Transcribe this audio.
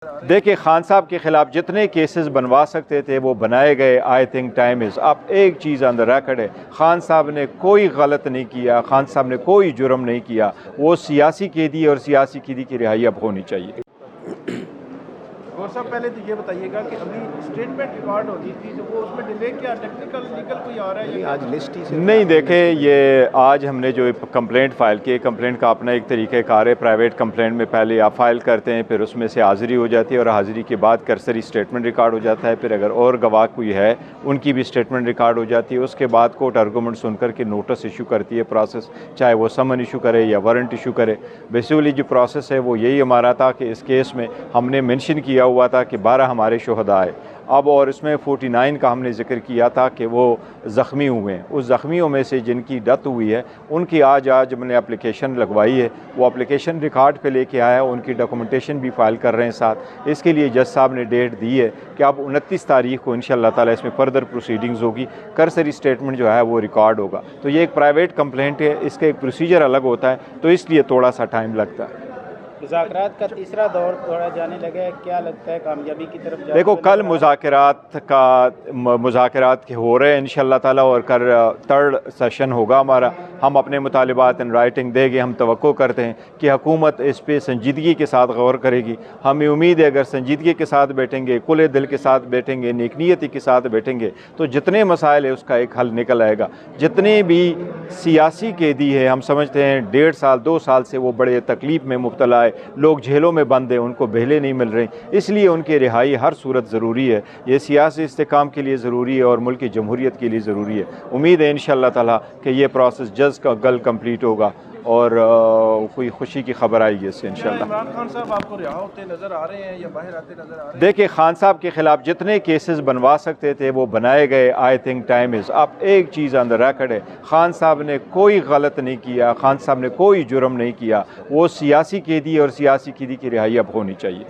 देखिए, खान साहब के ख़िलाफ़ जितने केसेस बनवा सकते थे वो बनाए गए। आई थिंक टाइम इज़ अब। एक चीज़ अंदर रखड़ है, खान साहब ने कोई गलत नहीं किया, खान साहब ने कोई जुर्म नहीं किया। वो सियासी कैदी और सियासी कैदी की रिहाई अब होनी चाहिए। और सब पहले तो ये बताइएगा कि अभी स्टेटमेंट रिकॉर्ड होनी थी तो वो उसमें डिले क्या टेक्निकल लीगल कोई आ रहा है या आज लिस्ट ही नहीं? देखे, ये आज हमने जो कंप्लेंट फ़ाइल की, कंप्लेंट का अपना एक तरीक़ाकार है। प्राइवेट कंप्लेंट में पहले आप फ़ाइल करते हैं, फिर उसमें से हाज़िरी हो जाती है और हाज़िरी के बाद कर्सरी स्टेटमेंट रिकॉर्ड हो जाता है। फिर अगर और गवाह कोई है उनकी भी स्टेटमेंट रिकॉर्ड हो जाती है। उसके बाद कोर्ट आर्गूमेंट सुन कर के नोटिस इशू करती है प्रोसेस, चाहे वो समन इशू करे या वारंट इशू करे। बेसिकली जो प्रोसेस है वो यही हमारा था कि इस केस में हमने मेंशन किया हुआ था कि 12 हमारे शोहदा आए अब, और इसमें 49 का हमने जिक्र किया था कि वो ज़ख्मी हुए हैं। उस ज़ख्मियों में से जिनकी डेथ हुई है उनकी आज हमने एप्लीकेशन लगवाई है। वो एप्लीकेशन रिकॉर्ड पे लेके आया है, उनकी डॉक्यूमेंटेशन भी फ़ाइल कर रहे हैं साथ। इसके लिए जज साहब ने डेट दी है कि अब 29 तारीख को इंशाअल्लाह ताला इसमें फ़र्दर प्रोसीडिंग्स होगी। कर्सरी स्टेटमेंट जो है वो रिकॉर्ड होगा। तो ये एक प्राइवेट कंप्लेंट है, इसका एक प्रोसीजर अलग होता है, तो इसलिए थोड़ा सा टाइम लगता है। मुज़ाकरात का तीसरा दौर थोड़ा जाने लगा है, क्या लगता है कामयाबी की तरफ? देखो, कल मुज़ाकरात के हो रहे हैं इंशाअल्लाह ताला, और कल थर्ड सेशन होगा हमारा। हम अपने मुतालिबात इन राइटिंग देंगे। हम तवक्को करते हैं कि हुकूमत इस पर संजीदगी के साथ गौर करेगी। हमें उम्मीद है अगर संजीदगी के साथ बैठेंगे, खुले दिल के साथ बैठेंगे, नेकनीयती के साथ बैठेंगे तो जितने मसाइल है उसका एक हल निकल आएगा। जितने भी सियासी कैदी है, हम समझते हैं 1.5 साल 2 साल से वो बड़े तकलीफ़ में मुब्तला है, लोग जेलों में बंद हैं, उनको बेलें नहीं मिल रही, इसलिए उनकी रिहाई हर सूरत ज़रूरी है। ये सियासी इस्तेकाम के लिए ज़रूरी है और मुल्क की जमहूरियत के लिए ज़रूरी है। उम्मीद है इंशाअल्लाह ताला कि ये प्रोसेस जज का कल कंप्लीट होगा और कोई खुशी की खबर आएगी इससे इंशाअल्लाह। इमरान खान साहब आपको रिहा होते नज़र आ रहे हैं या बाहर आते नज़र आ रहे हैं? देखिए, खान साहब के ख़िलाफ़ जितने केसेस बनवा सकते थे वो बनाए गए। आई थिंक टाइम इज़ अब। एक चीज़ अंदर रखड़ है, खान साहब ने कोई गलत नहीं किया, खान साहब ने कोई जुर्म नहीं किया। वो सियासी कैदी और सियासी कैदी की रिहाई अब होनी चाहिए।